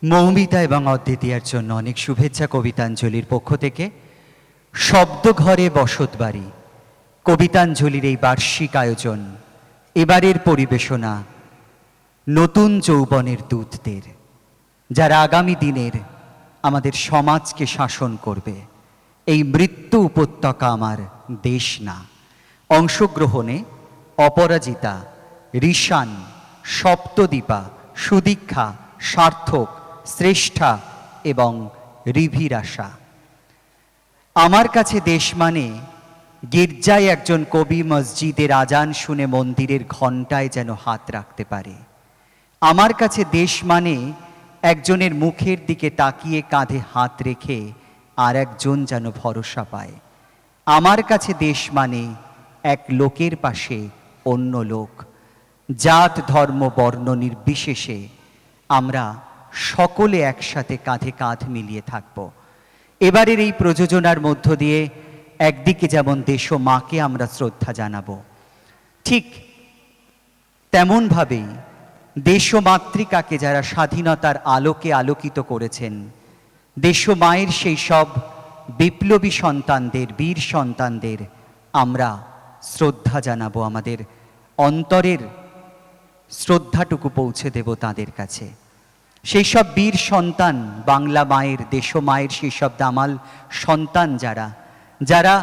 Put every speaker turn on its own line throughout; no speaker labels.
মৌমিতা এবং অদ্বিতীয়ার জন্য অনেক শুভেচ্ছা কবিতাঞ্জলির পক্ষ থেকে। শব্দঘরে বসতবাড়ি কবিতাঞ্জলির এই বার্ষিক আয়োজন, এবারের পরিবেশনা নতুন যৌবনের দূতদের, যারা আগামী দিনের আমাদের সমাজকে শাসন করবে। এই মৃত্যু উপত্যকা আমার দেশ না। অংশগ্রহণে অপরাজিতা, ঋষান, সপ্তদীপা, সুদীক্ষা, সার্থক, শ্রেষ্ঠা এবং রিভির আশা। আমার কাছে দেশ মানে গির্জায় একজন কবি মসজিদের আজান শুনে মন্দিরের ঘণ্টায় যেন হাত রাখতে পারে। আমার কাছে দেশ মানে একজনের মুখের দিকে তাকিয়ে কাঁধে হাত রেখে আর একজন যেন ভরসা পায়। আমার কাছে দেশ মানে এক লোকের পাশে অন্য লোক, জাত ধর্ম বর্ণ নির্বিশেষে আমরা সকলে একসাথে কাঁধে কাঁধ মিলিয়ে থাকব। এবারের এই প্রযোজনার মধ্য দিয়ে একদিকে যেমন দেশ ও মাকে আমরা শ্রদ্ধা জানাবো, ঠিক তেমনভাবেই দেশ ও মাতৃকাকে যারা স্বাধীনতার আলোকে আলোকিত করেছেন, দেশ ও মায়ের সেই সব বিপ্লবী সন্তানদের, বীর সন্তানদের আমরা শ্রদ্ধা জানাবো। আমাদের অন্তরের শ্রদ্ধাটুকু পৌঁছে দেব তাদের কাছে। সেই সব বীর সন্তান, বাংলা মায়ের, দেশ ও মায়ের সেই সব দামাল সন্তান যারা যারা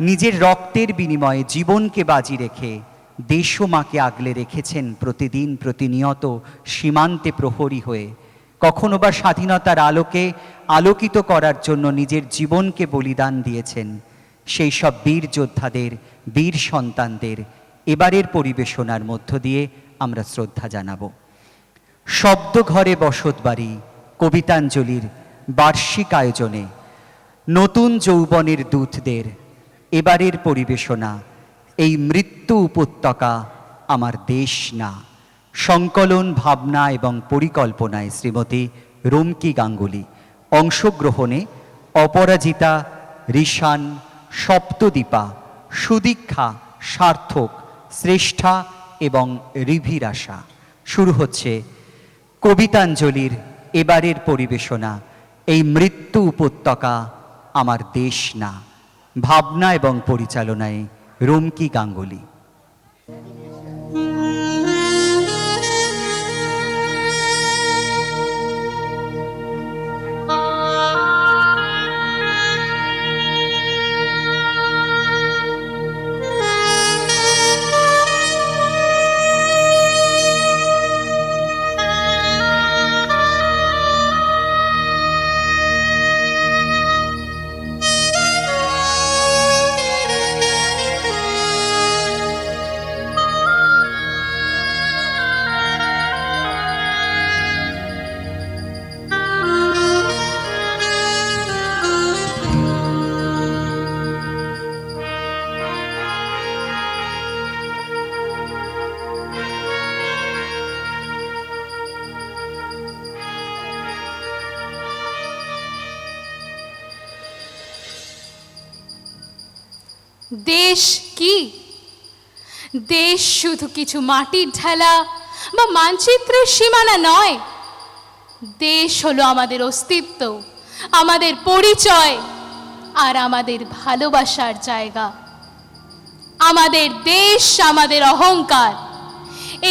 নিজের রক্তের বিনিময়ে জীবনকে বাজি রেখে দেশ ও মাকে আগলে রেখেছেন, প্রতিদিন প্রতিনিয়ত সীমান্তে প্রহরী হয়ে, কখনো বা স্বাধীনতার আলোকে আলোকিত করার জন্য নিজের জীবনকে বলিদান দিয়েছেন। সেই সব বীর যোদ্ধাদের, বীর সন্তানদের এবারের পরিবেশনার মধ্য দিয়ে আমরা শ্রদ্ধা জানাব। শব্দঘরে বসতবাড়ি কবিতাঞ্জলির বার্ষিক আয়োজনে নতুন যৌবনের দূতদের এবারের পরিবেশনা এই মৃত্যু উপত্যকা আমার দেশ না। সংকলন, ভাবনা এবং পরিকল্পনায় শ্রীমতী রুমকি গাঙ্গুলি। অংশগ্রহণে অপরাজিতা, ঋষান, সপ্তদীপা, সুদীক্ষা, সার্থক, শ্রেষ্ঠা এবং রিভির আশা। শুরু হচ্ছে কবিতাঞ্জলির এবারের পরিবেশনা এই মৃত্যু উপত্যকা আমার দেশ না। ভাবনা এবং পরিচালনায় রুমকি গাঙ্গুলি।
দেশ কি? দেশ শুধু কিছু মাটির ঢেলা বা মানচিত্রের সীমানা নয়। দেশ হলো আমাদের অস্তিত্ব, আমাদের পরিচয় আর আমাদের ভালোবাসার জায়গা। আমাদের দেশ আমাদের অহংকার।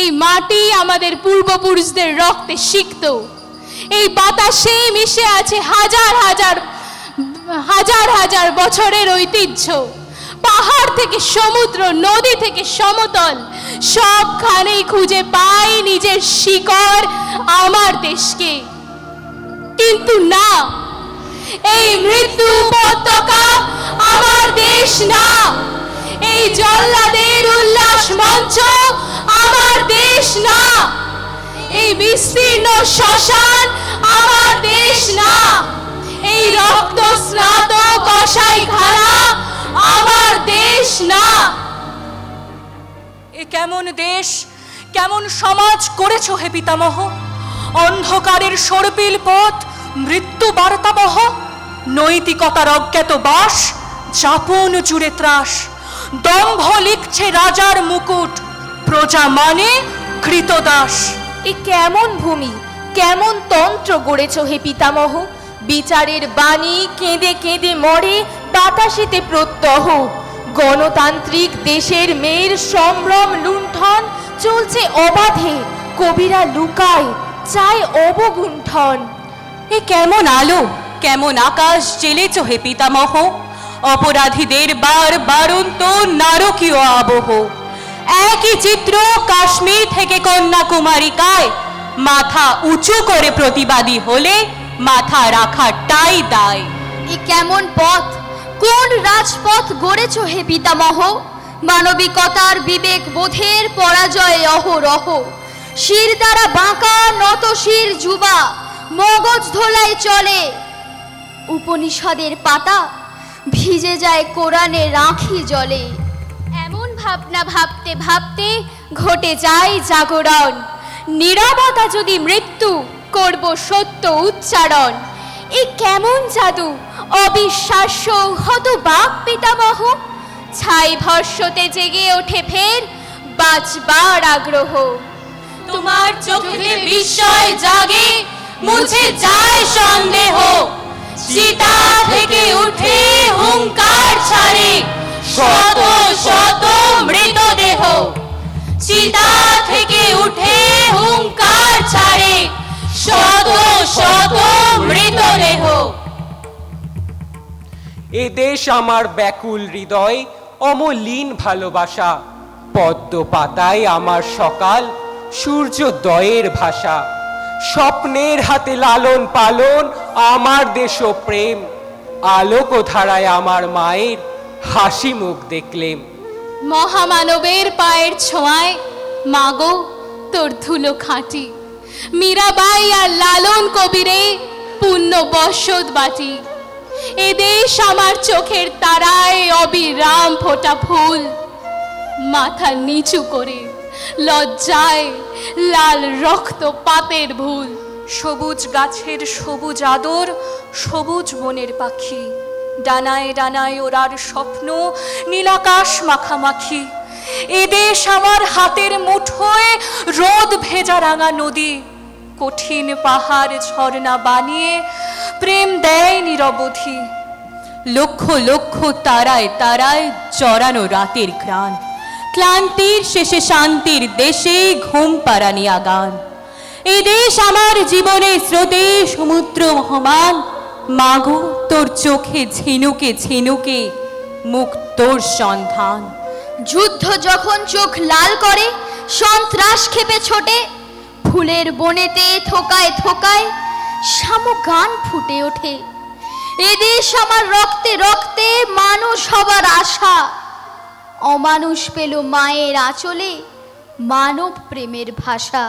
এই মাটি আমাদের পূর্বপুরুষদের রক্তে সিক্ত। এই বাতাসে মিশে আছে হাজার হাজার হাজার হাজার বছরের ঐতিহ্য। পাহাড় থেকে সমুদ্র, নদী থেকে সমতল, সবখানেই খুঁজে পাই নিজের শিকড়, আমার দেশকে। কিন্তু না, এই মৃত্যু উপত্যকা আমার দেশ না। এই জল্লাদের উল্লাস মঞ্চ আমার দেশ না। এই বিস্তীর্ণ শ্মশান আমার দেশ না। এই রক্ত স্নাত কসাইখানা আমার দেশ না।
এ কেমন দেশ, কেমন সমাজ করেছো হে পিতামহ! অন্ধকারের সর্পিল পথ, মৃত্যু বার্তাবহ, নৈতিকতার অজ্ঞাত বাস, যাপন জুড়ে ত্রাস। দম্ভ লিখছে রাজার মুকুট, প্রজা মানে কৃতদাস।
এ কেমন ভূমি, কেমন তন্ত্র গড়েছ হে পিতামহ, বিচারের বাণী কেঁদে কেঁদে মরে বাতাসেতে প্রত্যহ। গণতান্ত্রিক দেশের মেয়ের সম্ভ্রম লুণ্ঠন চলছে অবাধে, কবিরা লুকায় চায় অবগুণ্ঠন।
এ কেমন আলো, কেমন আকাশ জেলেছ হে পিতামহ, অপরাধীদের বার বারন্ত নারকীয় আবহ। একই চিত্র কাশ্মীর থেকে কন্যাকুমারিকায়, মাথা উঁচু করে প্রতিবাদী হলে মাথা রাখাটাই দায়।
এ কেমন পথ, কোন রাজপথ গড়েছ হে পিতামহ, মানবিকতার বিবেক বোধের পরাজয় অহরহ। শির দ্বারা বাঁকা নত শির যুবা, মগজ ধোলাই চলে উপনিষদের পাতা, ভিজে যায় কোরআনের আঁখি জলে। এমন ভাবনা ভাবতে ভাবতে ঘটে যায় জাগরণ, নীরবতা যদি মৃত্যু করব সত্য উচ্চারণ। এ কেমন জাদু, অবিশ্বাস্য হতবাক পিতামহ, ছাই ভস্যতে জেগে ওঠে ফের বাঁচবার আগ্রহ।
তোমার চোখে বিস্ময় জাগে, মুছে যায় সন্দেহ, চিতা থেকে উঠে হুঙ্কার ছাড়ে শত শত মৃতদেহ। চিতা থেকে উঠে হুঙ্কার ছাড়ে শত শত মৃতদেহ।
এ দেশ আমার ব্যাকুল হৃদয়, অমলিন ভালোবাসা, পদ্ম পাতায় আমার সকাল, সূর্যোদয়ের ভাষা। স্বপ্নের হাতে লালন পালন আমার দেশ প্রেম, আলোক ধারায় আমার মায়ের হাসি মুখ দেখলেম।
মহামানবের পায়ের ছোঁয়ায় মাগো তোর ধুলো খাঁটি, মীরাবাই আর লালন কবিরে পুণ্য বসত বাটি। এ দেশ আমার চোখের তারায় অবিরাম ফোটা ফুল, মাথা নিচু করে লজ্জায় লাল রক্ত পাতের ভুল।
সবুজ গাছের সবুজ আদর, সবুজ বনের পাখি, ডানায় ডানায় ওরার স্বপ্ন, নীলাকাশ মাখামাখি। এদেশ আমার হাতের মুঠোয় রোদ ভেজা রাঙা নদী, কঠিন পাহাড় ঝর্ণা বানিয়ে প্রেম দেয় নিরবধি। লক্ষ লক্ষ তারায় তারায় জড়ানো রাতের ঘ্রাণ, ক্লান্তির শেষে শান্তির দেশে ঘুম পাড়ানিয়া গান। এই দেশ আমার জীবনে স্রোতে সমুদ্র মহমান, মাগো তোর চোখে ঝিনুকে ঝিনুকে মুক্তোর সন্ধান।
যুদ্ধ যখন চোখ লাল করে সন্ত্রাস ক্ষেপে ছোটে, ফুলের বনেতে থোকায় থোকায় শামুক গান ফুটে ওঠে। এদেশ আমার রক্তে রক্তে মানুষ হবার আশা, অমানুষ পেল মায়ের আঁচলে মানব প্রেমের ভাষা।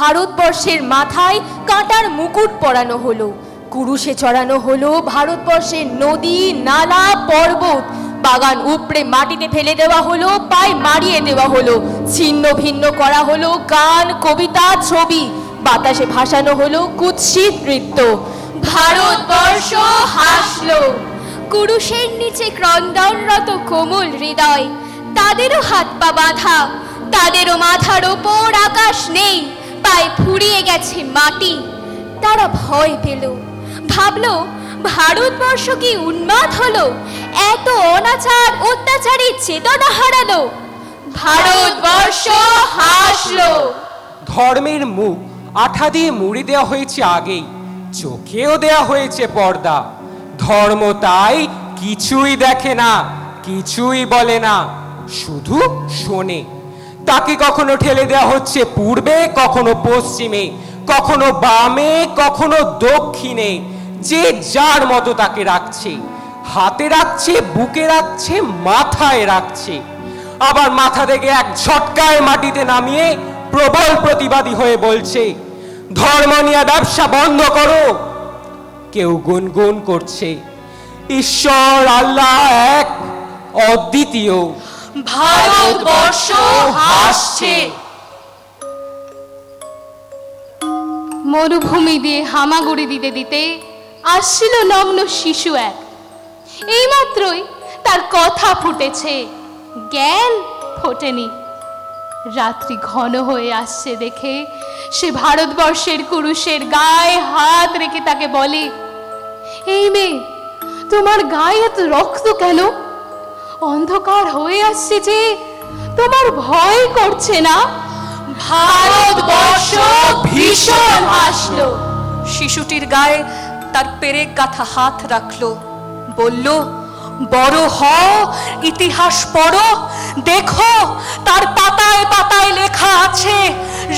ভারতবর্ষের মাথায় কাঁটার মুকুট পরানো হলো, কুরুশে চড়ানো হলো ভারতবর্ষের নদী নালা পর্বত, বাগান উপড়ে মাটিতে ফেলে দেওয়া হলো, পায়ে মারিয়ে দেওয়া হলো, ছিন্ন ভিন্ন করা হলো গান কবিতা ছবি, বাতাসে ভাসানো হলো কুৎসিত নৃত্য।
ভারতবর্ষ হাসলো, কুরুশের নিচে ক্রন্দনরত কোমল হৃদয়, তাদেরও হাত পা বাঁধা, তাদেরও মাথার ওপর আকাশ নেই, পায়ে ফুরিয়ে গেছে মাটি। তারা ভয় পেল, ভাবলো ভারতবর্ষ কি উন্মাদ হলো, এত অনাচার অত্যাচারী চেতনা হারালো। ভারতবর্ষ হাসলো।
ধর্মের মুখ আঠা দিয়ে মুড়ে দেওয়া হয়েছে আগেই, চোখেও দেয়া হয়েছে পর্দা। ধর্ম তাই কিছুই দেখে না, কিছুই বলে না, শুধু শোনে। তাকে কখনো ঠেলে দেওয়া হচ্ছে পূর্বে, কখনো পশ্চিমে, কখনো বামে, কখনো দক্ষিণে। যে যার মতো তাকে রাখছে, হাতে রাখছে, বুকে রাখছে, মাথায় রাখছে। আবার মাথা থেকে এক ঝটকায় মাটিতে নামিয়ে প্রবল প্রতিবাদী হয়ে বলছে, ধর্ম নিয়ে ব্যবসা বন্ধ করো। কেউ গুনগুন করছে, ঈশ্বর আল্লাহ এক, অদ্বিতীয়।
ভারতবর্ষ হাসছে।
মরুভূমি দিয়ে হামাগুড়ি দিতে দিতে আসছিল নগ্ন শিশু এক। এইমাত্রই তার কথা ফুটেছে, জ্ঞান ফোটেনি। রাত্রি ঘন হয়ে আসছে দেখে সে ভারতবর্ষের কুরুষের গায়ে হাত রেখে তাকে বলে, এই মেয়ে, তোমার গায়ে এত রক্ত কেন? অন্ধকার হয়ে আসছে যে, তোমার ভয় করছে না?
ভারতবর্ষ ভীষণ হাসলো। শিশুটির গায়ে তার পেরেক গাঁথা হাত রাখলো, বলল, বড় হও, ইতিহাস পড়ো, দেখো তার পাতায় পাতায় লেখা আছে,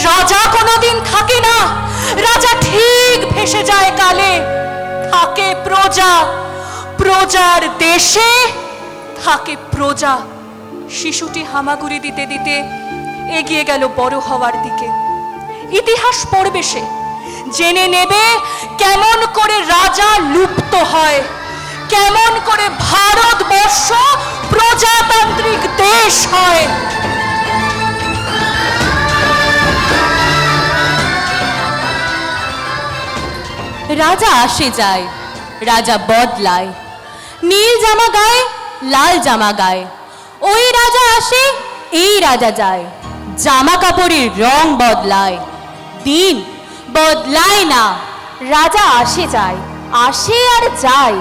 রাজা কোনোদিন থাকে না, রাজা ঠিক ভেসে যায় কালে। থাকে প্রজা, প্রজার দেশে থাকে প্রজা। শিশুটি হামাগুড়ি দিতে দিতে এগিয়ে গেল বড় হওয়ার দিকে। ইতিহাস পড়বে সে, জেনে নেবে কেমন করে রাজা লুপ্ত হয়, কেমন করে ভারতবর্ষ প্রজাতান্ত্রিক দেশ হয়।
রাজা আসে যায়, রাজা বদলায়, নীল জামা গায়ে, লাল জামা গায়ে। ওই রাজা আসে, এই রাজা যায়, জামা কাপড়ের রং বদলায়, দিন বদলায় না। রাজা আসে যায়, আসে আর যায়,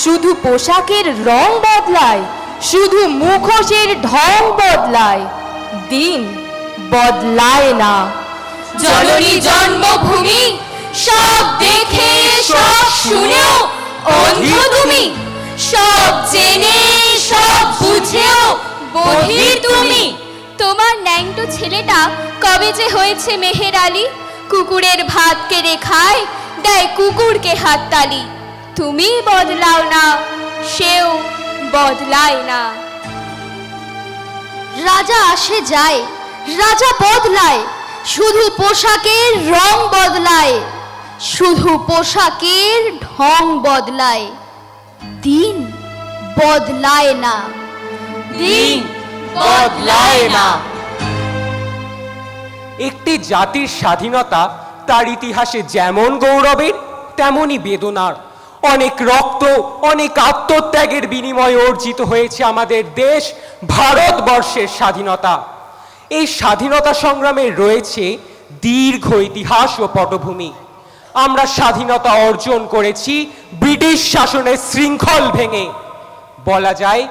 শুধু পোশাকের রং বদলায়, শুধু মুখোশের ঢং বদলায়, দিন বদলায় না।
জননী জন্মভূমি, সব দেখে সব শুনেও অন্ধ তুমি, সব জেনে সব বুঝেও বধির তুমি। তোমার ন্যাংটো ছেলেটা কবে যে হয়েছে মেহের আলী, কুকুরের ভাত কেড়ে খায়, দেয় কুকুরকে হাততালি। তুমি বদলাও না, সেও বদলায় না। রাজা আসে যায়, রাজা বদলায়, শুধু পোশাকের রং বদলায়, শুধু পোশাকের ঢং বদলায়, দিন বদলায় না, দিন বদলায় না।
একটি জাতির স্বাধীনতা তার ইতিহাসে যেমন গৌরবের তেমনি বেদনার। অনেক রক্ত, অনেক আত্মত্যাগের বিনিময়ে অর্জিত হয়েছে আমাদের দেশ ভারতবর্ষের স্বাধীনতা। এই স্বাধীনতা সংগ্রামে রয়েছে দীর্ঘ ইতিহাস ও পটভূমি। আমরা স্বাধীনতা অর্জন করেছি ব্রিটিশ শাসনের শৃঙ্খল ভেঙে। বলা যায়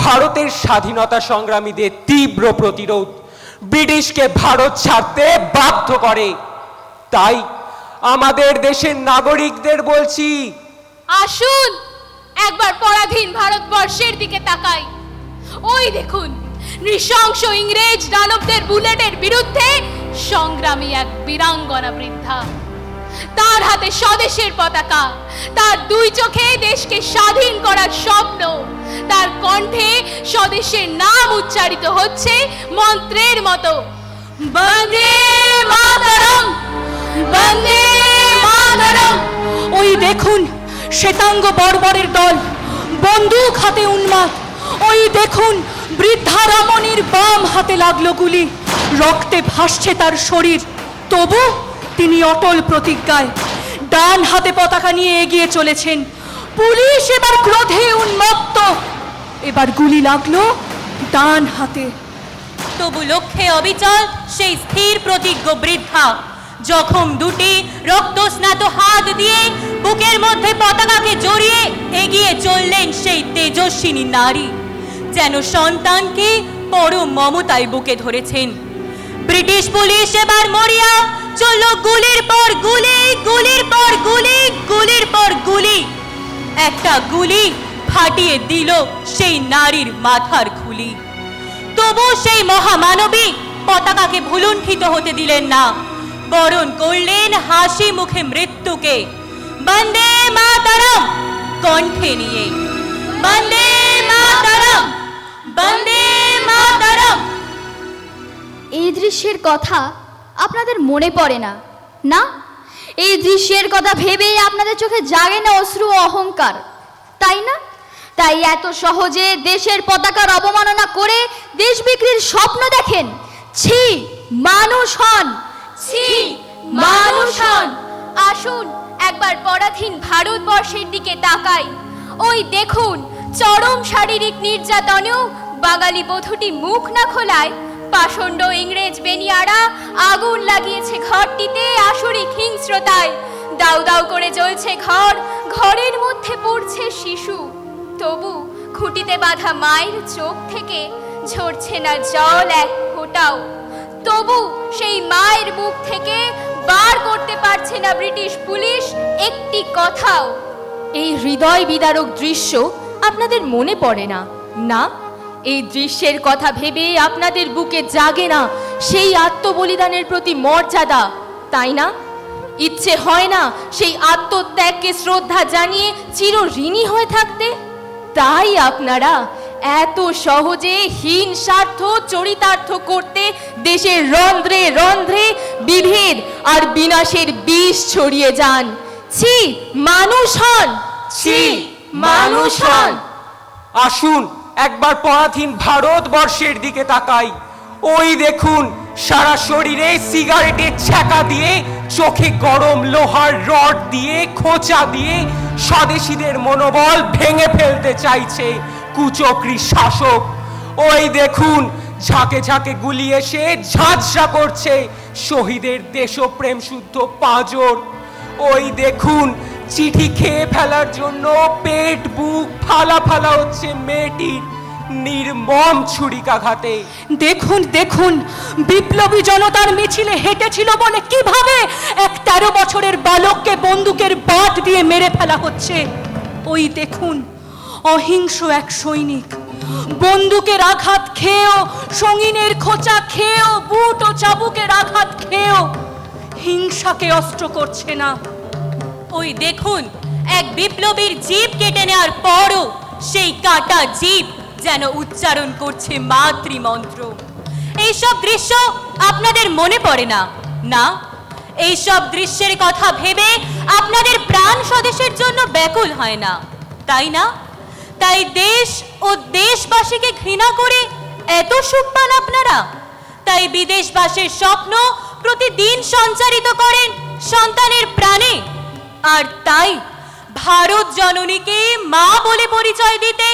ভারতের স্বাধীনতা সংগ্রামীদের তীব্র প্রতিরোধ ব্রিটিশকে ভারত ছাড়তে বাধ্য করে। তাই আমাদের দেশের নাগরিকদের বলছি,
আসুন একবার পরাধীন ভারতবর্ষের দিকে তাকাই। ওই দেখুন, নৃশংস ইংরেজ দানবদের বুলেটের বিরুদ্ধে সংগ্রামী এক বীরাঙ্গনা বৃদ্ধা। তার হাতে স্বদেশের পতাকা, তার দুই চোখে দেশকে স্বাধীন করার স্বপ্ন, তার কণ্ঠে স্বদেশের নাম উচ্চারিত হচ্ছে মন্ত্রের মতো, বন্দে মাতরম, বন্দে মাতরম।
ওই দেখুন শ্বেতাঙ্গ বর্বরের দল, বন্দুক হাতে উন্মাদ। ওই দেখুন বৃদ্ধা রমণীর বাম হাতে লাগলো গুলি, রক্তে ভাসছে তার শরীর, তবু তিনি অটল প্রতিজ্ঞায় ডান হাতে পতাকা নিয়ে এগিয়ে চলেছেন। পুলিশ এবার ক্রোধে উন্মত্ত, এবার গুলি লাগলো ডান হাতে।
তবু লক্ষ্যে অবিচল সেই স্থির প্রতিজ্ঞ বৃদ্ধা, জখম দুটি রক্তস্নাত হাত দিয়ে বুকের মধ্যে পতাকাকে জড়িয়ে এগিয়ে চললেন সেই তেজস্বিনী নারী, যেন সন্তানকে পরম মমতায় বুকে ধরেছেন। ব্রিটিশ পুলিশ এবার মরিয়া,
চলল গুলির পর গুলি, গুলির পর গুলি, গুলির পর গুলি। একটা গুলি ফাটিয়ে দিল সেই নারীর মাথার খুলি। তবু সেই মহামানবী পতাকাকে ভুলুণ্ঠিত হতে দিলেন না, বরণ করলেন হাসি মুখে মৃত্যুকে। বন্দে মাতরম কণ্ঠে নিয়ে, বন্দে মাতরম, বন্দে মাতরম।
এই দৃশ্যের কথা আপনাদের মনে পড়ে না? না, এই দৃশ্যের কথা ভেবেই আপনাদের চোখে জাগে না অশ্রু ও অহংকার, তাই না? তাই এত সহজে দেশের পতাকার অবমাননা করে দেশ বিক্রির স্বপ্ন দেখেন। ছি, মানুষ হন, ছি, মানুষ হন।
আসুন একবার পরাধীন ভারতবর্ষের দিকে তাকাই। ওই দেখুন, চরম শারীরিক নির্যাতনেও বাঙালি বধূটি মুখ না খোলায় পাষণ্ড ইংরেজ বেনিয়ারা আগুন লাগিয়েছে ঘরটিতে আসরিক হিংস্রতায়। দাউ দাউ করে জ্বলছে ঘর, ঘরের মধ্যে পড়ছে শিশু। তবু খুঁটিতে বাঁধা মায়ের চোখ থেকে ঝরছে না জল এক ফোঁটাও। তবু সেই মায়ের মুখ থেকে বার করতে পারছে না ব্রিটিশ পুলিশ একটি কথাও। এই হৃদয় বিদারক দৃশ্য আপনাদের মনে পড়ে না? না, এই দৃশ্যের কথা ভেবে আপনাদের বুকে জাগে না সেই আত্মবলিদানের প্রতি মর্যাদা, তাই না? ইচ্ছে হয় না সেই আত্মত্যাগকে শ্রদ্ধা জানিয়ে চির ঋণী হয়ে থাকতে? তাই আপনারা এত সহজে হীন স্বার্থ চরিতার্থ করতে দেশের রন্ধ্রে রন্ধ্রে বিভেদ আর বিনাশের বিষ ছড়িয়ে যান। ছি, মানুষ হন, ছি, মানুষ হন।
আসুন একবার পরাধীন ভারতবর্ষের দিকে তাকাই। ওই দেখুন, সারা শরীরে সিগারেটের ছ্যাঁকা দিয়ে, চোখে গরম লোহার রড দিয়ে, খোঁচা দিয়ে স্বদেশীদের মনোবল ভেঙে ফেলতে চাইছে কুচক্রী শাসক। ওই দেখুন, ঝাঁকে ঝাঁকে গুলি এসে ঝাঁঝরা করছে শহীদের দেশপ্রেম শুদ্ধ পাঁজর। ওই দেখুন, চিঠি খেয়ে ফেলার জন্য পেট বুক ফালা ফালা হচ্ছে মেয়েটির নির্মম ছুরিকাঘাতে।
দেখুন দেখুন, বিপ্লবী জনতার মিছিলে হেঁটেছিল বলে কিভাবে এক 13 বছরের বালককে বন্দুকের বাট দিয়ে মেরে ফেলা হচ্ছে। ওই দেখুন, অহিংস এক সৈনিক বন্দুকের আঘাত খেয়েও, সঙ্গিনের খোঁচা খেয়েও, বুট ও চাবুকের আঘাত খেয়েও হিংসাকে অস্ত্র করছে না। ওই দেখুন, এক বিপ্লবীর জিভ কেটে নেওয়ার পরও সেই কাটা জিভ যেন উচ্চারণ করছে মাতৃমন্ত্র। এইসব দৃশ্য আপনাদের মনে পড়ে না? না, এইসব দৃশ্যের কথা ভেবে আপনাদের প্রাণ স্বদেশের জন্য ব্যাকুল হয় না, তাই না? তাই দেশ ও দেশবাসীকে ঘৃণা করে এত সুখ পান আপনারা। তাই বিদেশবাসের স্বপ্ন প্রতিদিন সঞ্চারিত করেন সন্তানের প্রাণে। আর তাই ভারত জননীকে মা বলে পরিচয় দিতে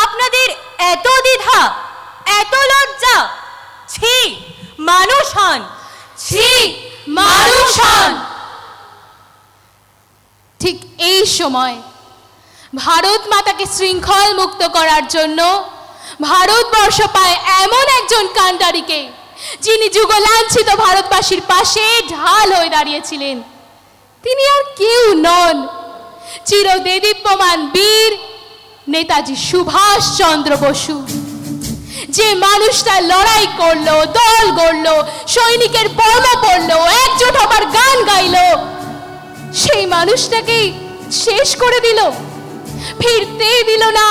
আপনাদের এত দ্বিধা, এত লজ্জা। ছি, মানুষ হন,
ছি, মানুষ হন। ঠিক এই সময় ভারত মাতাকে শৃঙ্খল মুক্ত করার জন্য ভারতবর্ষ পায় এমন একজন কান্ডারিকে, যিনি যুগলাঞ্ছিত ভারতবাসীর পাশে ঢাল হয়ে দাঁড়িয়েছিলেন। তিনি আর কেউ নন, চিরদেদীপ্যমান বীর নেতাজি সুভাষ চন্দ্র বসু। যে মানুষটা লড়াই করলো, দল গড়লো, সৈনিকের বর্ম পড়লো, একজোট হবার গান গাইলো, সেই মানুষটাকেই শেষ করে দিল, ফিরতেই দিল না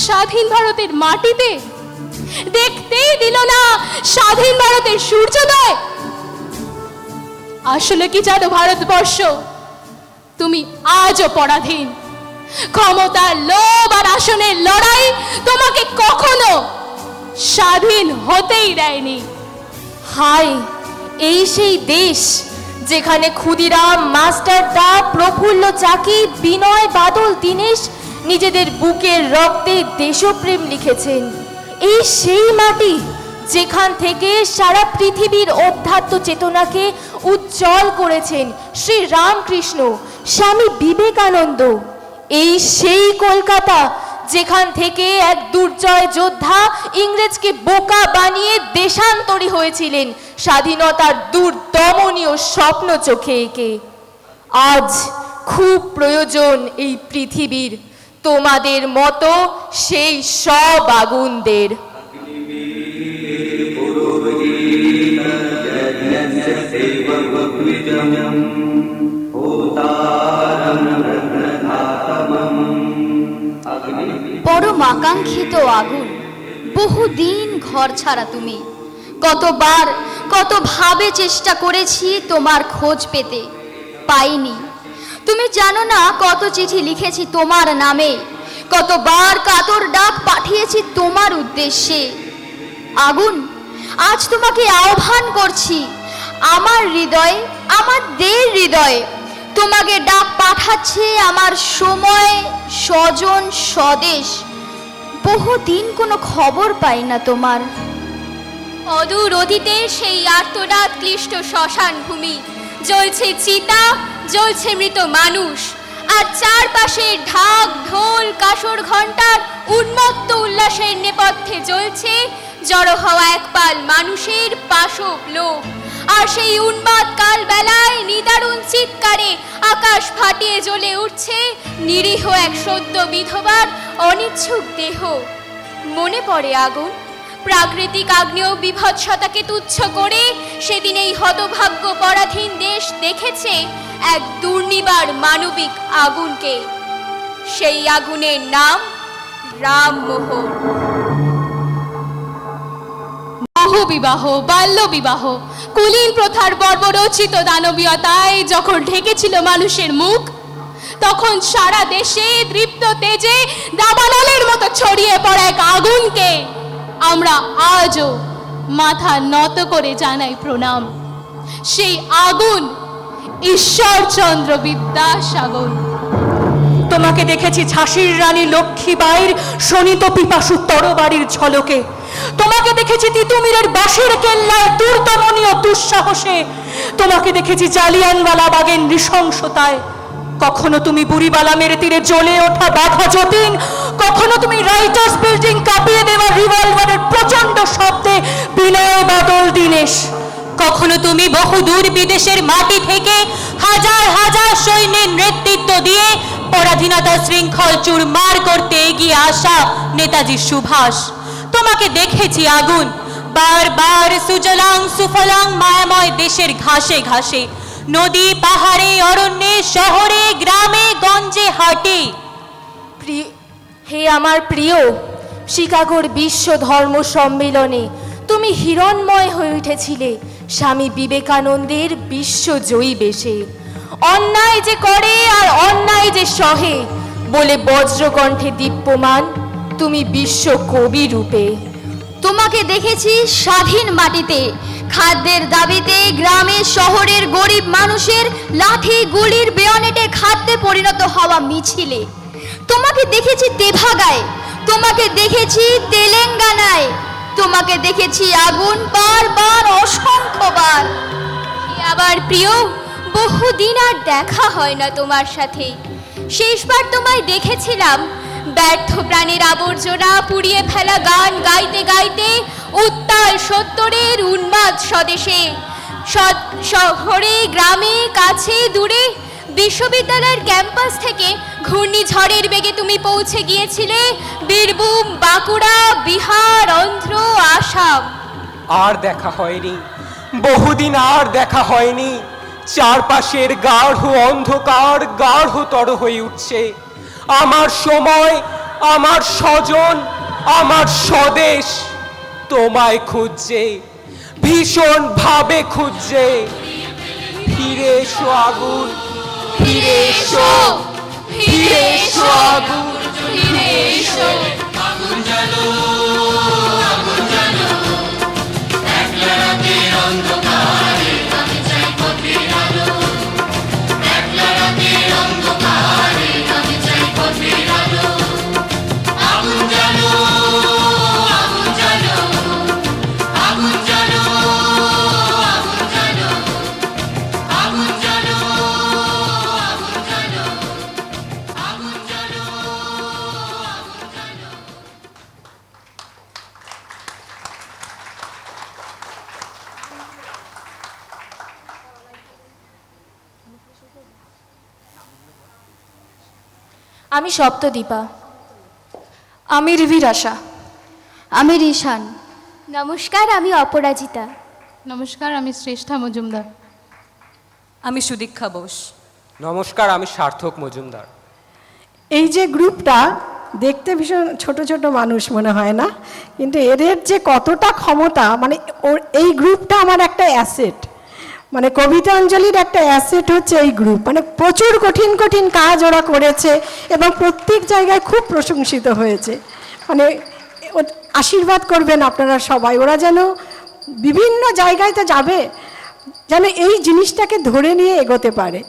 স্বাধীন ভারতের মাটিতে, দেখতেই দিল না স্বাধীন ভারতের সূর্যোদয়। আসলে কি জানো ভারতবর্ষ, তুমি আজও পরাধীন। ক্ষমতার লোভ আর আসনের লড়াই তোমাকে কখনো স্বাধীন হতেই দেয়নি।
হায়, এই সেই দেশ যেখানে ক্ষুদিরাম, মাস্টারদা, প্রফুল্ল চাকি, বিনয়, বাদল, দীনেশ নিজেদের বুকের রক্তে দেশপ্রেম লিখেছেন। এই সেই মাটি যেখান থেকে সারা পৃথিবীর অধ্যাত্ম চেতনাকে উজ্জ্বল করেছেন শ্রী রামকৃষ্ণ, স্বামী বিবেকানন্দ। এই সেই কলকাতা যেখান থেকে এক দুর্জয় যোদ্ধা ইংরেজকে বোকা বানিয়ে দেশান্তরী হয়েছিলেন স্বাধীনতার দুর্দমনীয় স্বপ্ন চোখে এঁকে। আজ খুব প্রয়োজন এই পৃথিবীর তোমাদের মতো সেই সব আগুনদের।
পরম আকাঙ্ক্ষিত আগুন, বহুদিন ঘর ছাড়া তুমি। কতবার কতভাবে চেষ্টা করেছি তোমার খোঁজ পেতে, পাইনি। তুমি জানো না কত চিঠি লিখেছি তোমার নামে, কতবার কাতর ডাক পাঠিয়েছি তোমার উদ্দেশ্যে। আগুন, আজ তোমাকে আহ্বান করছি। আমার হৃদয়ে, আমার দেহের হৃদয়ে তোমাকে ডাক পাঠাচ্ছে আমার সময়, স্বজন, স্বদেশ। বহুদিন কোনো খবর পাই না তোমার।
অদূর অতীতে সেই আর্তনাদ ক্লিষ্ট শ্মশান ভূমি, জ্বলছে চিতা, জ্বলছে মৃত মানুষ, আর চারপাশে ঢাক ঢোল কাসর ঘণ্টার উন্মত্ত উল্লাসের নেপথ্যে জ্বলছে জড়ো হওয়া একপাল মানুষের পাশব লোক। আর সেই উন্মাদ কাল বেলায় নিদারুণ চিৎকারে আকাশ ফাটিয়ে জ্বলে উঠছে নিরীহ এক সদ্য বিধবার অনিচ্ছুক দেহ। মনে পড়ে আগুন, প্রাকৃতিক আগ্নেয় বিভৎসতাকে তুচ্ছ করে সেদিন এই হতভাগ্য পরাধীন দেশ দেখেছে এক দুর্নিবার মানবিক আগুনকে। সেই আগুনের নাম রামমোহন।
বহুবিবাহ, বাল্য বিবাহ, কুলীন প্রথার বর্বরোচিত দানবীয়তায় যখন ঢেকেছিল মানুষের মুখ, তখন সারা দেশে দীপ্ত তেজে দাবানলের মতো ছড়িয়ে পড়া এক আগুনকে আমরা আজও মাথা নত করে জানাই প্রণাম। সেই আগুন ঈশ্বরচন্দ্র বিদ্যাসাগর।
তোমাকে দেখেছি ঝাঁসির রানী লক্ষ্মীবাঈর শোণিত পিপাসু তরবারির ঝলকে। তোমাকে দেখেছি তিতুমিরের বাঁশের কেল্লায় দুর্দমনীয় দুঃসাহসে। তোমাকে দেখেছি জালিয়ানওয়ালাবাগের নৃশংসতায়। কখনো তুমি বুড়িবালামের তীরে জ্বলে ওঠা বাঘা যতীন, কখনো তুমি রাইটার্স বিল্ডিং কাঁপিয়ে দেওয়া রিভলভারের প্রচন্ড শব্দে বিনয় বাদল দীনেশ। কখনো তুমি বহুদূর বিদেশের মাটি থেকে হাজার হাজার সৈন্যের নেতৃত্ব দিয়ে পরাধীনতা শৃঙ্খল চুরমার করতে এগিয়ে আসা নেতাজি সুভাষ। তোমাকে দেখেছি আগুন, বারবার সুজলাং সুফলাং মায়াময় দেশের ঘাসে ঘাসে, নদী পাহাড়ে অরণ্যে শহরে গ্রামে গঞ্জে হাটে।
হে আমার প্রিয়, শিকাগোর বিশ্ব ধর্ম সম্মেলনে তুমি হিরণময় হয়ে উঠেছিলে স্বামী বিবেকানন্দের বিশ্বজয়ী বেশে। অন্যায় যে করে আর অন্যায় যে সহে বলে বজ্রকণ্ঠে দীপ্যমান তুমি বিশ্ব কবি রূপে।
তোমাকে দেখেছি স্বাধীন মাটিতে, খাদ্যের দাবিতে গ্রামে শহরের গরিব মানুষের লাঠি গুলির বেয়নেটে খাদ্যে পরিণত হওয়া মিছিলে। তোমাকে দেখেছি তেভাগায়, তোমাকে দেখেছি তেলেঙ্গানায়, তোমাকে দেখেছি আগুন বারবার অসংখ্যবার।
আবার প্রিয়, বহুদিন আর দেখা হয় না তোমার সাথে। শেষবার তোমায় দেখেছিলাম ব্যর্থ প্রাণের আবর্জনা পুড়িয়ে ফেলা গান গাইতে গাইতে উত্তাল সত্তরের উন্মাদ স্বদেশে। শহরে গ্রামে কাছে দূরে বিশ্ববিদ্যালয়ের ক্যাম্পাস থেকে ঘূর্ণিঝড়ের বেগে তুমি পৌঁছে গিয়েছিলে বীরভূম, বাঁকুড়া, বিহার, অন্ধ্র, আসাম।
আর দেখা হয়নি, বহুদিন আর দেখা হয়নি। চারপাশের গাঢ় অন্ধকার গাঢ়তর হয়ে উঠছে। আমার সময়, আমার স্বজন, আমার স্বদেশ তোমায় খুঁজছে, ভীষণ ভাবে খুঁজছে। ফিরে এসো আগুন, ফিরে এসো, ফিরে এসো আগুন, ফিরে এসো।
আগুন জ্বালো, আগুন জ্বালো, একলা রাতের অন্ধকারে আমি চাই পথের আলো। একলা রাতের অন্ধকারে আমি চাই পথের আলো। আগুন জ্বালো, আগুন জ্বালো, আগুন জ্বালো, আগুন জ্বালো, আগুন জ্বালো, আগুন জ্বালো।
আমি সপ্তদীপা।
আমি রিভির আশা।
আমি রিশান। নমস্কার, আমি অপরাজিতা।
নমস্কার, আমি শ্রেষ্ঠা মজুমদার।
আমি সুদীক্ষা বোস।
নমস্কার, আমি সার্থক মজুমদার।
এই যে গ্রুপটা দেখতে ভীষণ ছোট ছোট মানুষ মনে হয় না, কিন্তু এদের যে কতটা ক্ষমতা, মানে এই গ্রুপটা আমার একটা অ্যাসেট, মানে কবিতা অঞ্জলির একটা অ্যাসেট হচ্ছে এই গ্রুপ। মানে প্রচুর কঠিন কঠিন কাজ ওরা করেছে এবং প্রত্যেক জায়গায় খুব প্রশংসিত হয়েছে। মানে আশীর্বাদ করবেন আপনারা সবাই, ওরা যেন বিভিন্ন জায়গায় তো যাবে, যেন এই জিনিসটাকে ধরে নিয়ে এগোতে পারে।